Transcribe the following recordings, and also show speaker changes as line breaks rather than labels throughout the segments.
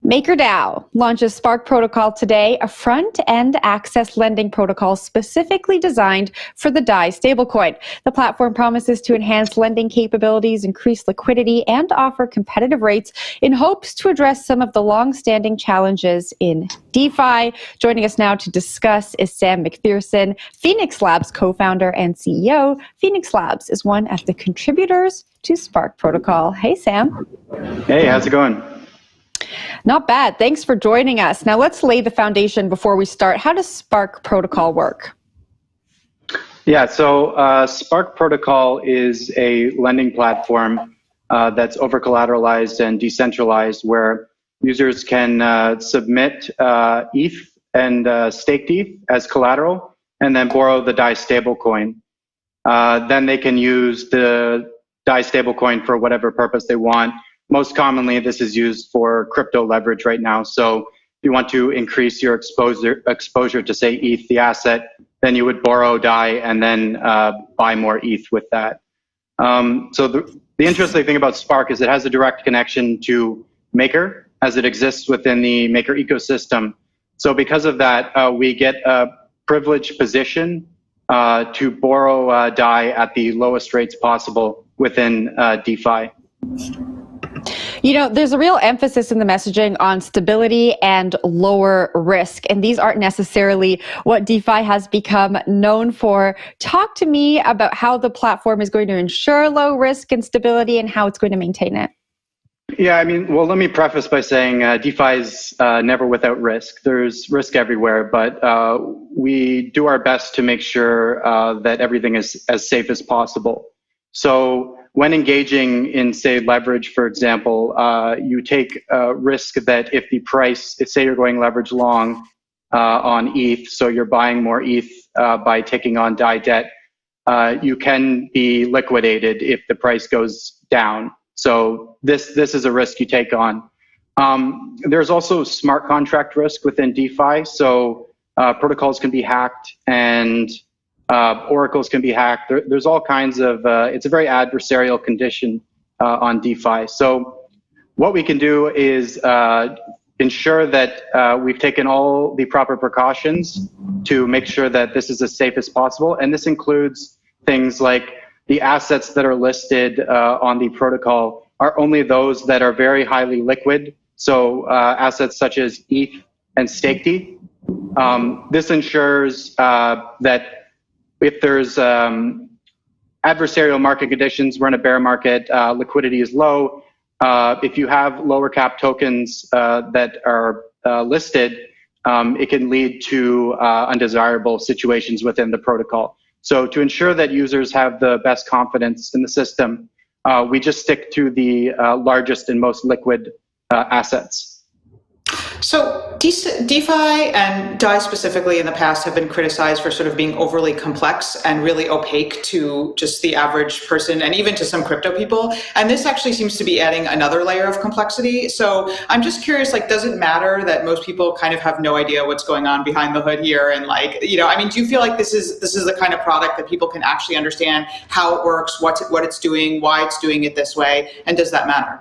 MakerDAO launches Spark Protocol today, a front-end access lending protocol specifically designed for the DAI stablecoin. The platform promises to enhance lending capabilities, increase liquidity, and offer competitive rates in hopes to address some of the long-standing challenges in DeFi. Joining us now to discuss is Sam MacPherson, Phoenix Labs co-founder and CEO. Phoenix Labs is one of the contributors to Spark Protocol. Hey, Sam.
Hey, how's it going?
Not bad. Thanks for joining us. Now let's lay the foundation before we start. How does Spark Protocol work?
Yeah, so Spark Protocol is a lending platform that's over-collateralized and decentralized, where users can submit ETH and staked ETH as collateral and then borrow the DAI stablecoin. Then they can use the DAI stablecoin for whatever purpose they want. Most commonly, this is used for crypto leverage right now. So if you want to increase your exposure to, say, ETH, the asset, then you would borrow DAI and then buy more ETH with that. So the interesting thing about Spark is it has a direct connection to Maker as it exists within the Maker ecosystem. So because of that, we get a privileged position to borrow DAI at the lowest rates possible within DeFi.
You know, there's a real emphasis in the messaging on stability and lower risk, and these aren't necessarily what DeFi has become known for. Talk to me about how the platform is going to ensure low risk and stability and how it's going to maintain it.
Yeah, I mean, well, let me preface by saying DeFi is never without risk. There's risk everywhere, but we do our best to make sure that everything is as safe as possible. So when engaging in, say, leverage, for example, you take a risk that if the price, say you're going leverage long on ETH, so you're buying more ETH by taking on DAI debt, you can be liquidated if the price goes down. So this is a risk you take on. There's also smart contract risk within DeFi, so protocols can be hacked and oracles can be hacked. There's all kinds of, it's a very adversarial condition on DeFi. So what we can do is ensure that we've taken all the proper precautions to make sure that this is as safe as possible. And this includes things like the assets that are listed on the protocol are only those that are very highly liquid. So assets such as ETH and staked ETH. This ensures that if there's adversarial market conditions, we're in a bear market, liquidity is low. If you have lower cap tokens that are listed, it can lead to undesirable situations within the protocol. So to ensure that users have the best confidence in the system, we just stick to the largest and most liquid assets.
So DeFi and DAI specifically in the past have been criticized for sort of being overly complex and really opaque to just the average person and even to some crypto people. And this actually seems to be adding another layer of complexity. So I'm just curious, like, does it matter that most people kind of have no idea what's going on behind the hood here? And like, you know, I mean, do you feel like this is the kind of product that people can actually understand how it works, what it's doing, why it's doing it this way? And does that matter?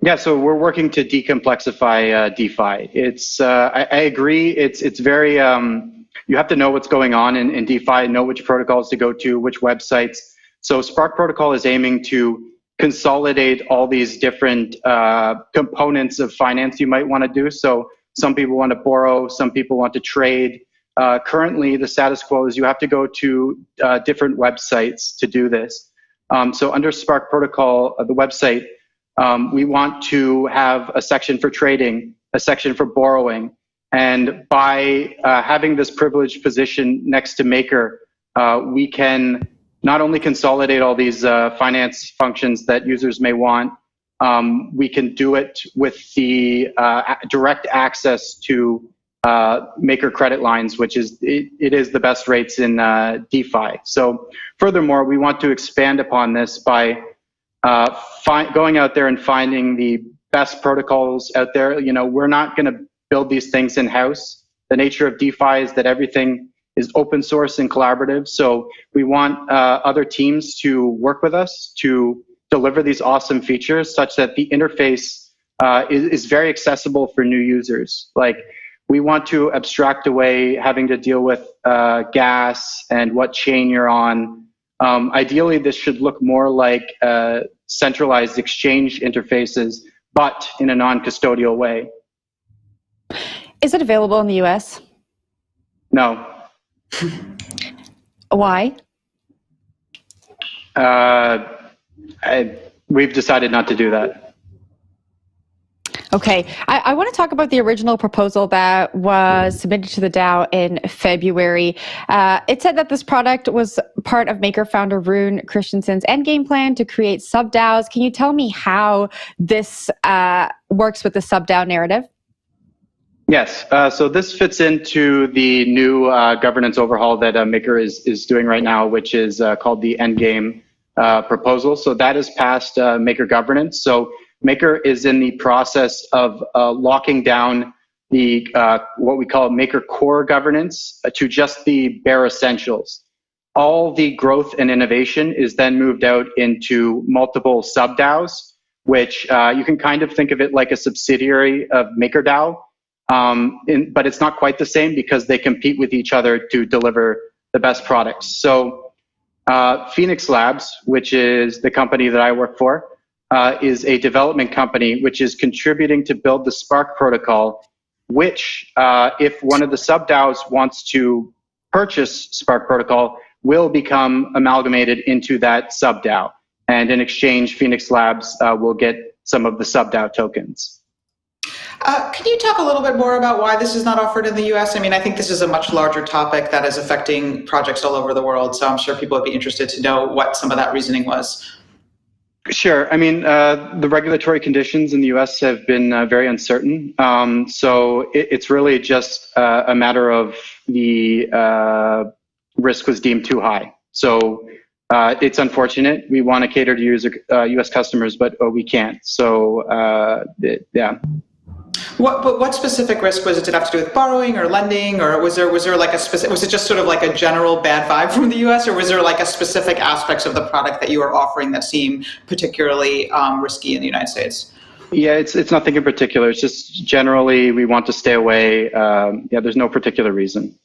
Yeah, so we're working to decomplexify DeFi. It's I agree. It's very you have to know what's going on in DeFi, know which protocols to go to, which websites. So Spark Protocol is aiming to consolidate all these different components of finance you might want to do. So some people want to borrow, some people want to trade. Currently, the status quo is you have to go to different websites to do this. So under Spark Protocol, the website. We want to have a section for trading, a section for borrowing. And by having this privileged position next to Maker, we can not only consolidate all these finance functions that users may want, we can do it with the direct access to Maker credit lines, which is, it is the best rates in DeFi. So furthermore, we want to expand upon this by going out there and finding the best protocols out there. You know, we're not going to build these things in-house. The nature of DeFi is that everything is open source and collaborative. So we want other teams to work with us to deliver these awesome features such that the interface is very accessible for new users. Like, we want to abstract away having to deal with gas and what chain you're on. Ideally, this should look more like centralized exchange interfaces, but in a non-custodial way.
Is it available in the US?
No.
Why?
We've decided not to do that.
Okay, I want to talk about the original proposal that was submitted to the DAO in February. It said that this product was part of Maker founder Rune Christensen's Endgame plan to create sub-DAOs. Can you tell me how this works with the sub-DAO narrative?
Yes, so this fits into the new governance overhaul that Maker is doing right now, which is called the Endgame proposal. So that is past Maker governance. So Maker is in the process of locking down the what we call Maker core governance to just the bare essentials. All the growth and innovation is then moved out into multiple sub-DAOs, which you can kind of think of it like a subsidiary of MakerDAO, but it's not quite the same because they compete with each other to deliver the best products. So Phoenix Labs, which is the company that I work for, is a development company which is contributing to build the Spark protocol, which, if one of the sub-DAOs wants to purchase Spark protocol, will become amalgamated into that sub-DAO. And in exchange, Phoenix Labs will get some of the sub-DAO tokens.
Can you talk a little bit more about why this is not offered in the US? I mean, I think this is a much larger topic that is affecting projects all over the world, so I'm sure people would be interested to know what some of that reasoning was.
Sure. I mean, the regulatory conditions in the US have been very uncertain. So it's really just a matter of the risk was deemed too high. So it's unfortunate. We want to cater to US customers, but we can't. So yeah.
What specific risk was it? Did it have to do with borrowing or lending, or was there like a specific? Was it just sort of like a general bad vibe from the U.S., or was there like a specific aspects of the product that you were offering that seem particularly risky in the United States?
Yeah, it's nothing in particular. It's just generally we want to stay away. Yeah, there's no particular reason.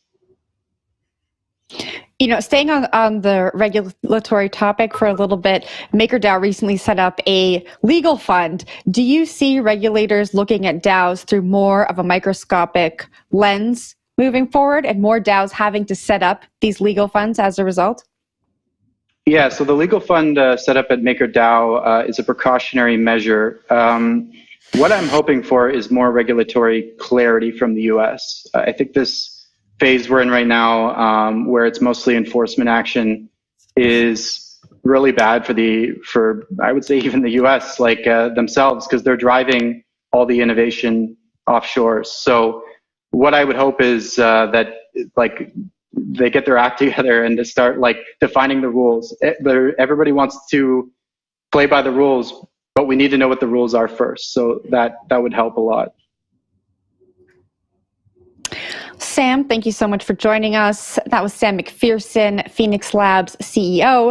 You know, staying on the regulatory topic for a little bit, MakerDAO recently set up a legal fund. Do you see regulators looking at DAOs through more of a microscopic lens moving forward, and more DAOs having to set up these legal funds as a result?
Yeah, so the legal fund set up at MakerDAO is a precautionary measure. What I'm hoping for is more regulatory clarity from the US. I think this phase we're in right now, where it's mostly enforcement action, is really bad for I would say even the US, like themselves, because they're driving all the innovation offshore. So what I would hope is that like they get their act together and to start like defining the rules. Everybody wants to play by the rules, but we need to know what the rules are first. So that would help a lot.
Sam, thank you so much for joining us. That was Sam MacPherson, Phoenix Labs CEO.